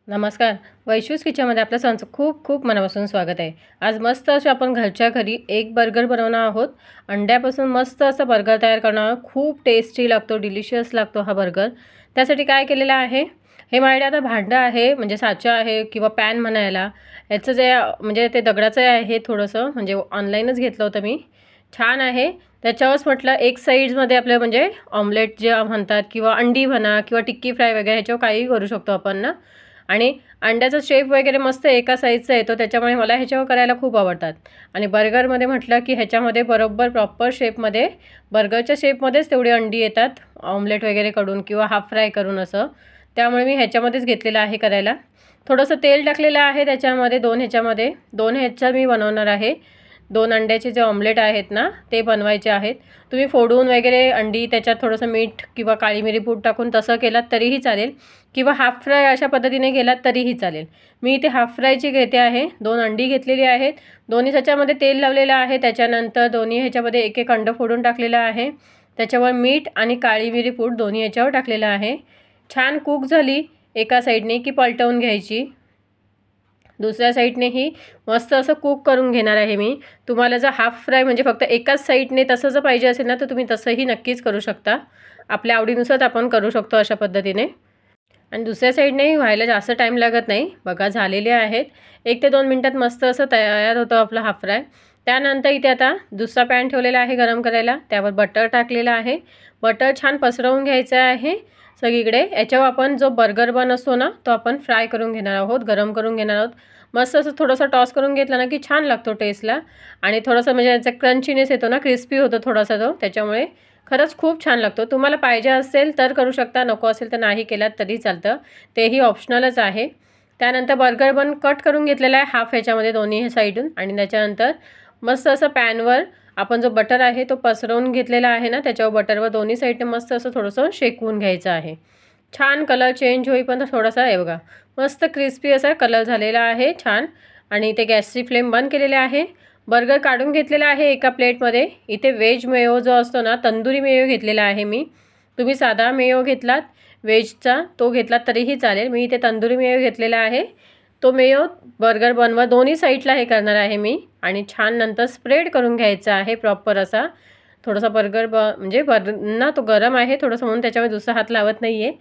नमस्कार. वैशूज किचनमध्ये आपल्या सर्वांचं खूप खूप मनापासून स्वागत आहे. आज मस्त असे आपण घरच्या घरी एक बर्गर बनवणार आहोत. अंड्यापासून मस्त असं बर्गर तयार करणार आहोत. खूप टेस्टी लागतो, डिलिशियस लागतो हा बर्गर. त्यासाठी काय केलेलं आहे, हे माझ्याकडे आता भांडं आहे, म्हणजे साचा आहे किंवा पॅन म्हणायला. याचं जे म्हणजे ते दगडाचं आहे थोडंसं, म्हणजे ऑनलाईनच घेतलं होतं मी. छान आहे. त्याच्यावरच म्हटलं एक साईडमध्ये आपलं म्हणजे ऑमलेट जे म्हणतात किंवा अंडी म्हणा किंवा टिक्की फ्राय वगैरे ह्याच्यावर काहीही करू शकतो आपण ना. आणि अंड्याचा शेप वगैरे मस्त एका साईजचा येतो, त्याच्यामुळे मला ह्याच्यावर करायला खूप आवडतात. आणि बर्गरमध्ये म्हटलं की ह्याच्यामध्ये बरोबर प्रॉपर शेपमध्ये बर्गरच्या शेपमध्येच तेवढी अंडी येतात, ऑमलेट वगैरे करून किंवा हाफ फ्राय करून असं. त्यामुळे मी ह्याच्यामध्येच घेतलेलं आहे करायला. थोडंसं तेल टाकलेलं आहे त्याच्यामध्ये, दोन ह्याच्या मी बनवणार आहे. 2 अंड्याचे जे ऑमलेट आहेत ना ते बनवायचे आहेत. तुम्ही फोडून वगैरे अंडी त्याच्यात थोडंसं मीठ किंवा काळी मिरी पूड टाकून तसं केलात तरीही चालेल, किंवा हाफ फ्राय अशा पद्धतीने केलात तरीही चालेल. मी इथे हाफ फ्रायची घेते आहे. 2 अंडी घेतलेली आहेत. दोन्ही ह्याच्यामध्ये तेल लावलेलं आहे. त्याच्यानंतर दोन्ही ह्याच्यामध्ये एक एक अंडं फोडून टाकलेलं आहे. त्याच्यावर मीठ आणि काळी मिरी पूड दोन्ही ह्याच्यावर टाकलेलं आहे. छान कुक झाली एका साईडने की पलटवून घ्यायची. दुसऱ्या साईडनेही मस्त असं कुक करून घेणार आहे मी. तुम्हाला जर हाफ फ्राय म्हणजे फक्त एकाच साईडने तसं जर पाहिजे असेल ना, तर तुम्ही तसंही नक्कीच करू शकता. आपल्या आवडीनुसार आपण करू शकतो अशा पद्धतीने. आणि दुसऱ्या साईडनेही व्हायला जास्त टाईम लागत नाही. बघा झालेले आहेत. 1 ते 2 मिनटात मस्त असं तयार होतं आपलं हाफ फ्राय. त्यानंतर इथे आता दुसरा पॅन ठेवलेला आहे गरम करायला. त्यावर बटर टाकलेलं आहे. बटर छान पसरवून घ्यायचं आहे सगळीकडे. याच्यावर आपण जो बर्गर बन असतो ना, तो आपण फ्राय करून घेणार आहोत, गरम करून घेणार आहोत. मस्त असं थोडंसं टॉस करून घेतलं ना की छान लागतो टेस्टला. आणि थोडंसं म्हणजे याचा क्रंचीनेस येतो ना, क्रिस्पी होतो थोडासा तो, त्याच्यामुळे खरंच खूप छान लागतो. तुम्हाला पाहिजे असेल तर करू शकता, नको असेल तर नाही केलात तरी चालतं, तेही ऑप्शनलच आहे. त्यानंतर बर्गर बन कट करून घेतलेला आहे हाफ ह्याच्यामध्ये दोन्ही साईडून. आणि त्याच्यानंतर मस्त असं पॅनवर आपण जो बटर आहे तो पसरवून घेतलेला आहे ना, त्याच्यावर बटरवर दोन्ही साईडने मस्त असं थोडंसं शेकवून घ्यायचं आहे. छान कलर चेंज होईपर्यंत थोडासा हे बघा मस्त क्रिस्पी असा कलर झालेला आहे छान. आणि इथे गॅसची फ्लेम बंद केलेली आहे. बर्गर काढून घेतलेला आहे एका प्लेटमध्ये. इथे व्हेज मेयो जो असतो ना, तंदुरी मेयो घेतलेला आहे मी. तुम्ही साधा मेयो घेतलात व्हेजचा तो घेतलात तरीही चालेल. मी इथे तंदुरी मेयो घेतलेला आहे. तो मेयो बर्गर बनवा दोन्ही साईडला हे करणार आहे मी. आणि छान नंतर स्प्रेड करून घ्यायचा आहे प्रॉपर असा. थोडासा बर्गर म्हणजे ना तो गरम आहे थोडंसं, म्हणून त्याच्यामध्ये दुसरा हात लावत नाही आहे,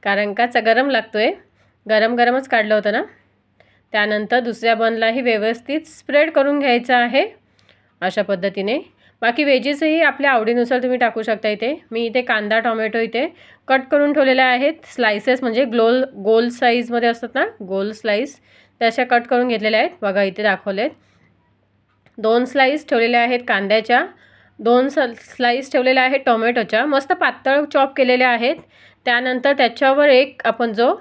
कारण का गरम लागतो आहे. गरमच काढलं होतं ना. त्यानंतर दुसऱ्या बनलाही व्यवस्थित स्प्रेड करून घ्यायचं आहे अशा पद्धतीने. बाकी व्हेजेसही आपल्या आवडीनुसार तुम्ही टाकू शकता. इथे मी इथे कांदा टोमॅटो इथे कट करून ठेवलेले आहेत स्लाइसेस, म्हणजे गोल साईजमध्ये असतात ना, गोल स्लाइस तशा कट करून घेतलेल्या आहेत. बघा इथे दाखवलेत. 2 स्लाइस ठेवलेल्या आहेत कांद्याच्या, 2 स्लाइस ठेवलेल्या आहेत टोमॅटोच्या, मस्त पातळ चॉप केलेल्या आहेत. त्यानंतर त्याच्यावर आपण जो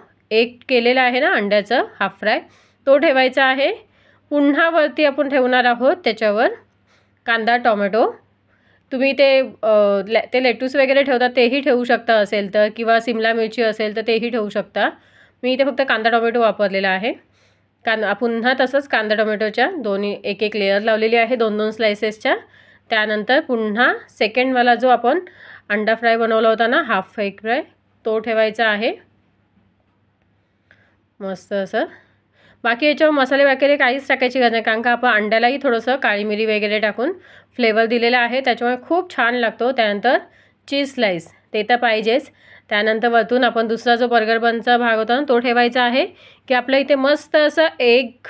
केलेला आहे ना अंड्याचं हाफ फ्राय तो ठेवायचा आहे. पुन्हा वरती आपण ठेवणार आहोत त्याच्यावर कांदा टोमॅटो. तुम्ही ते लेटूस वगैरे ठेवतात तेही ठेवू शकता असेल तर, किंवा सिमला मिरची असेल तर तेही ठेवू शकता. मी इथे फक्त कांदा टोमॅटो वापरलेला आहे. पुन्हा तसंच कांदा टोमॅटोच्या दोन्ही एक लेअर लावलेली आहे 2-2 स्लाइसेसच्या. त्यानंतर पुन्हा सेकंडवाला जो आपण अंडा फ्राय बनवला होता ना, हाफ एग फ्राय, तो ठेवायचा आहे मस्त असं. बाकी याच्यावर मसाले वगैरे काहीच टाकायची गरज नाही, कारण का आपण अंड्यालाही थोडंसं काळी मिरी वगैरे टाकून फ्लेवर दिलेला आहे, त्याच्यामुळे खूप छान लागतो. त्यानंतर चीज स्लाइस ते तर पाहिजेच. त्यानंतर वरतून आपण दुसरा जो बर्गर बनचा भाग होता ना तो ठेवायचा आहे, की आपल्या इथे मस्त असं एग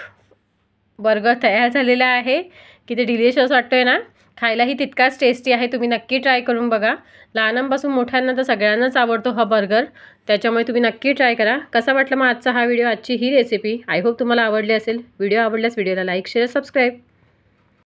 बर्गर तयार झालेला आहे. किती डिलिशियस वाटतो आहे ना, खायलाही तितकाच टेस्टी आहे. तुम्ही नक्की ट्राय करून बघा. लहानांपासून मोठ्यांना तर सगळ्यांनाच आवडतो हा बर्गर, त्याच्यामुळे तुम्ही नक्की ट्राय करा. कसा वाटला मग आजचा हा व्हिडिओ, आजची ही रेसिपी? आय होप तुम्हाला आवडली असेल. व्हिडिओ आवडल्यास व्हिडिओला लाईक शेअर सबस्क्राईब.